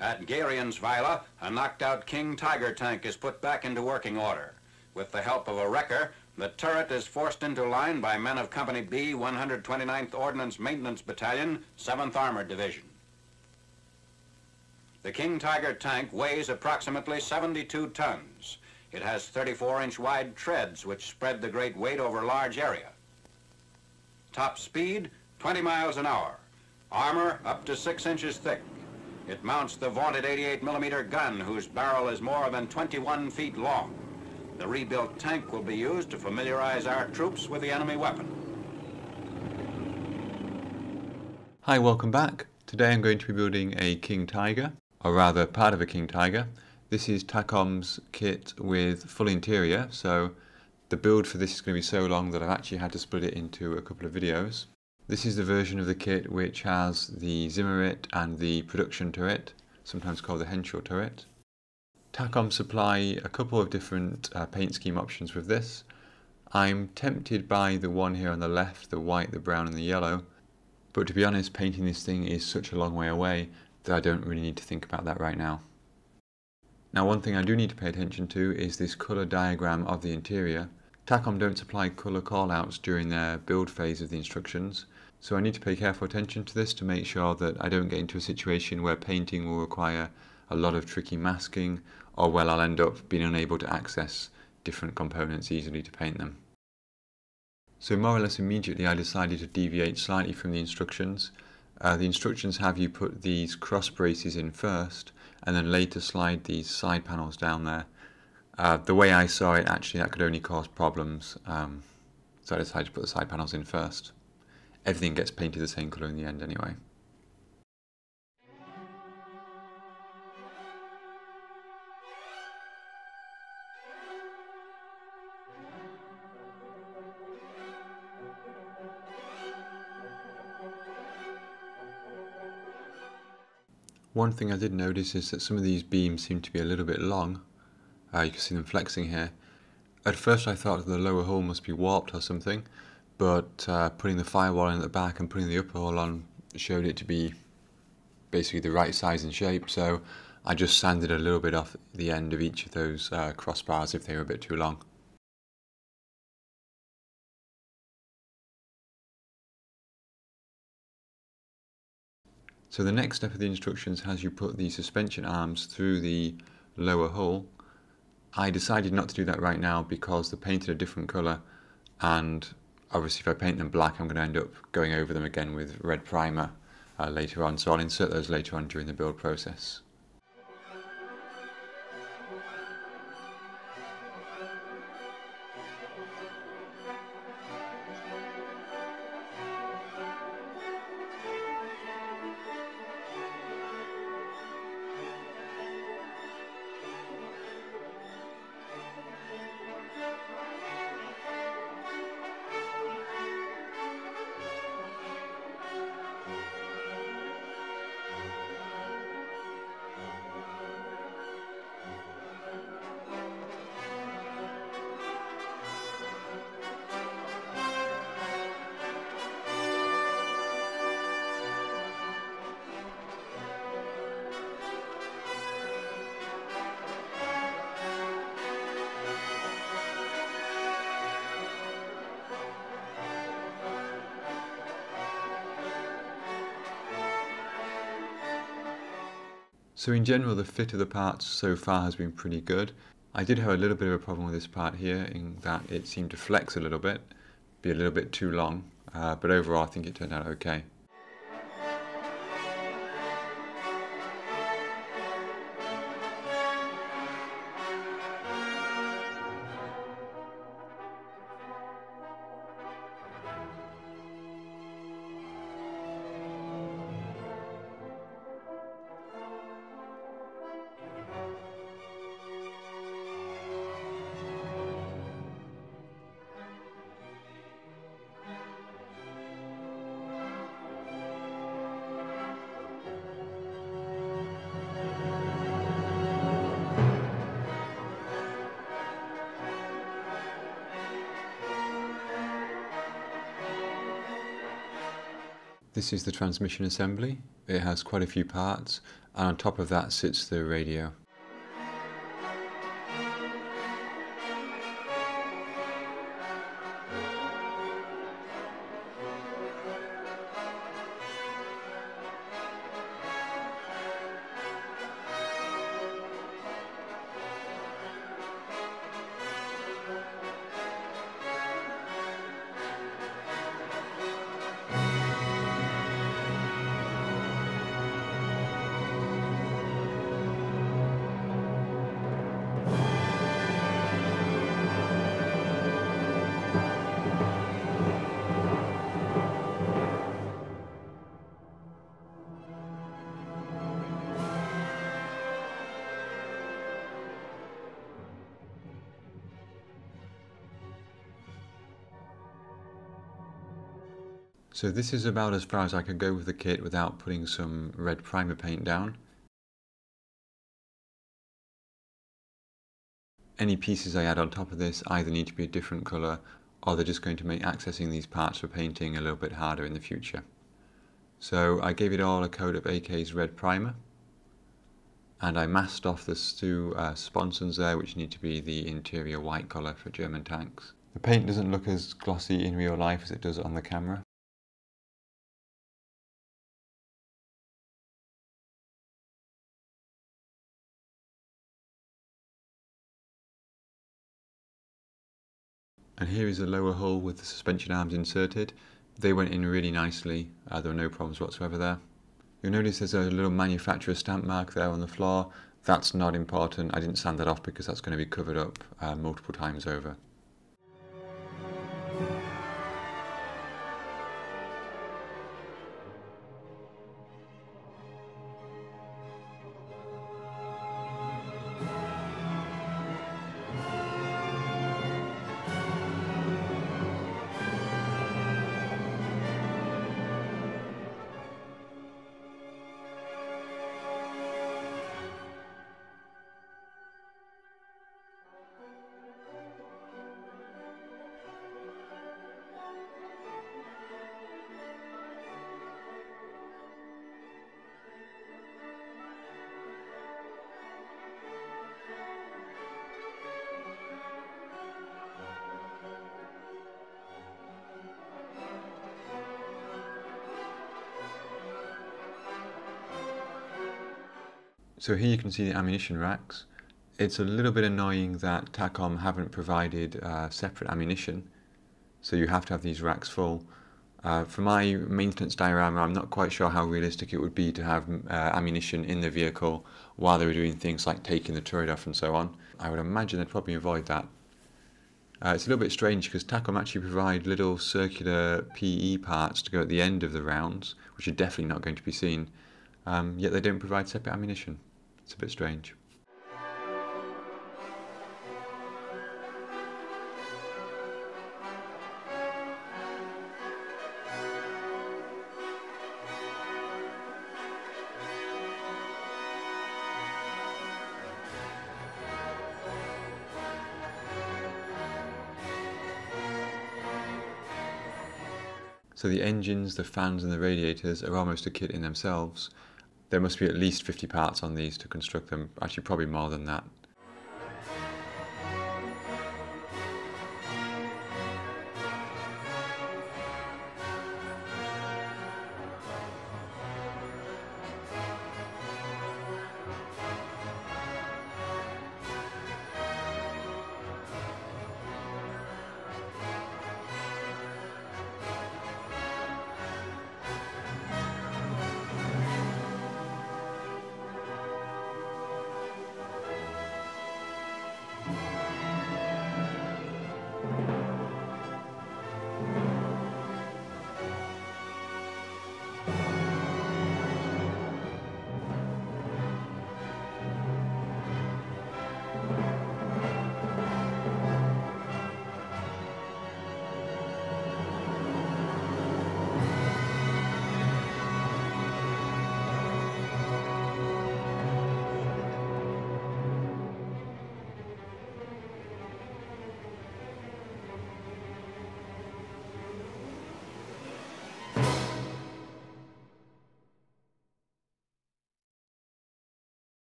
At Garionsweiler, a knocked-out King Tiger tank is put back into working order. With the help of a wrecker, the turret is forced into line by men of Company B, 129th Ordnance Maintenance Battalion, 7th Armored Division. The King Tiger tank weighs approximately 72 tons. It has 34-inch wide treads which spread the great weight over a large area. Top speed, 20 miles an hour. Armor up to 6 inches thick. It mounts the vaunted 88-millimeter gun whose barrel is more than 21 feet long. The rebuilt tank will be used to familiarize our troops with the enemy weapon. Hi, welcome back. Today I'm going to be building a King Tiger, or rather part of a King Tiger. This is Takom's kit with full interior, so the build for this is going to be so long that I've actually had to split it into a couple of videos. This is the version of the kit which has the Zimmerit and the production turret, sometimes called the Henshaw turret. Takom supply a couple of different paint scheme options with this. I'm tempted by the one here on the left, the white, the brown and the yellow, but to be honest, painting this thing is such a long way away that I don't really need to think about that right now. Now, one thing I do need to pay attention to is this colour diagram of the interior. Takom don't supply colour callouts during their build phase of the instructions, so I need to pay careful attention to this to make sure that I don't get into a situation where painting will require a lot of tricky masking, or where I'll end up being unable to access different components easily to paint them. So more or less immediately I decided to deviate slightly from the instructions. The instructions have you put these cross braces in first, and then later slide these side panels down there. The way I saw it, actually that could only cause problems, so I decided to put the side panels in first. Everything gets painted the same colour in the end anyway. One thing I did notice is that some of these beams seem to be a little bit long. You can see them flexing here. At first I thought the lower hull must be warped or something, but putting the firewall in at the back and putting the upper hull on showed it to be basically the right size and shape, so I just sanded a little bit off the end of each of those crossbars if they were a bit too long. So the next step of the instructions has you put the suspension arms through the lower hull. I decided not to do that right now because they're painted a different colour, and obviously if I paint them black I'm going to end up going over them again with red primer later on, so I'll insert those later on during the build process. So in general the fit of the parts so far has been pretty good. I did have a little bit of a problem with this part here in that it seemed to flex a little bit, be a little bit too long, but overall I think it turned out okay. This is the transmission assembly. It has quite a few parts. and on top of that sits the radio. So this is about as far as I could go with the kit without putting some red primer paint down. Any pieces I add on top of this either need to be a different colour, or they're just going to make accessing these parts for painting a little bit harder in the future. So I gave it all a coat of AK's red primer, and I masked off the two sponsons there, which need to be the interior white colour for German tanks. The paint doesn't look as glossy in real life as it does on the camera. And here is the lower hull with the suspension arms inserted. They went in really nicely, there were no problems whatsoever there. You'll notice there's a little manufacturer stamp mark there on the floor. That's not important, I didn't sand that off because that's going to be covered up multiple times over. So here you can see the ammunition racks. It's a little bit annoying that Takom haven't provided separate ammunition, so you have to have these racks full. For my maintenance diorama, I'm not quite sure how realistic it would be to have ammunition in the vehicle while they were doing things like taking the turret off and so on. I would imagine they'd probably avoid that. It's a little bit strange because Takom actually provide little circular PE parts to go at the end of the rounds, which are definitely not going to be seen, yet they don't provide separate ammunition. It's a bit strange. So the engines, the fans and the radiators are almost a kit in themselves. There must be at least 50 parts on these to construct them, actually probably more than that.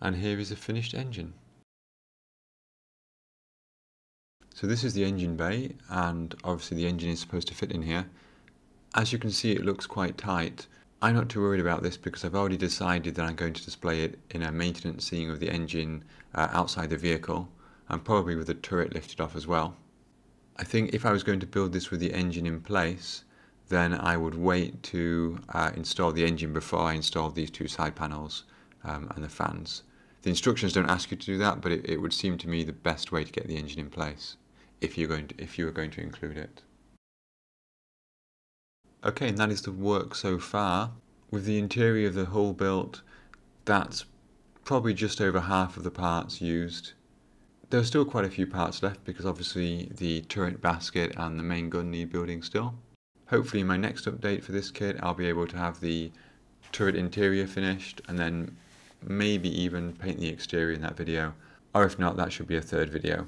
And here is a finished engine. So this is the engine bay, and obviously the engine is supposed to fit in here. As you can see, it looks quite tight. I'm not too worried about this because I've already decided that I'm going to display it in a maintenance scene of the engine outside the vehicle, and probably with the turret lifted off as well. I think if I was going to build this with the engine in place, then I would wait to install the engine before I install these two side panels and the fans. The instructions don't ask you to do that, but it would seem to me the best way to get the engine in place if you were going to include it. Okay, and that is the work so far. With the interior of the hull built, that's probably just over half of the parts used. There are still quite a few parts left because obviously the turret basket and the main gun need building still. Hopefully in my next update for this kit I'll be able to have the turret interior finished and then maybe even paint the exterior in that video, or if not, that should be a third video.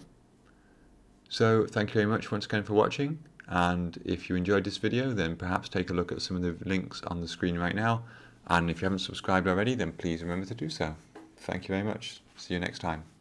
So thank you very much once again for watching, and if you enjoyed this video then perhaps take a look at some of the links on the screen right now, and if you haven't subscribed already then please remember to do so. Thank you very much. See you next time.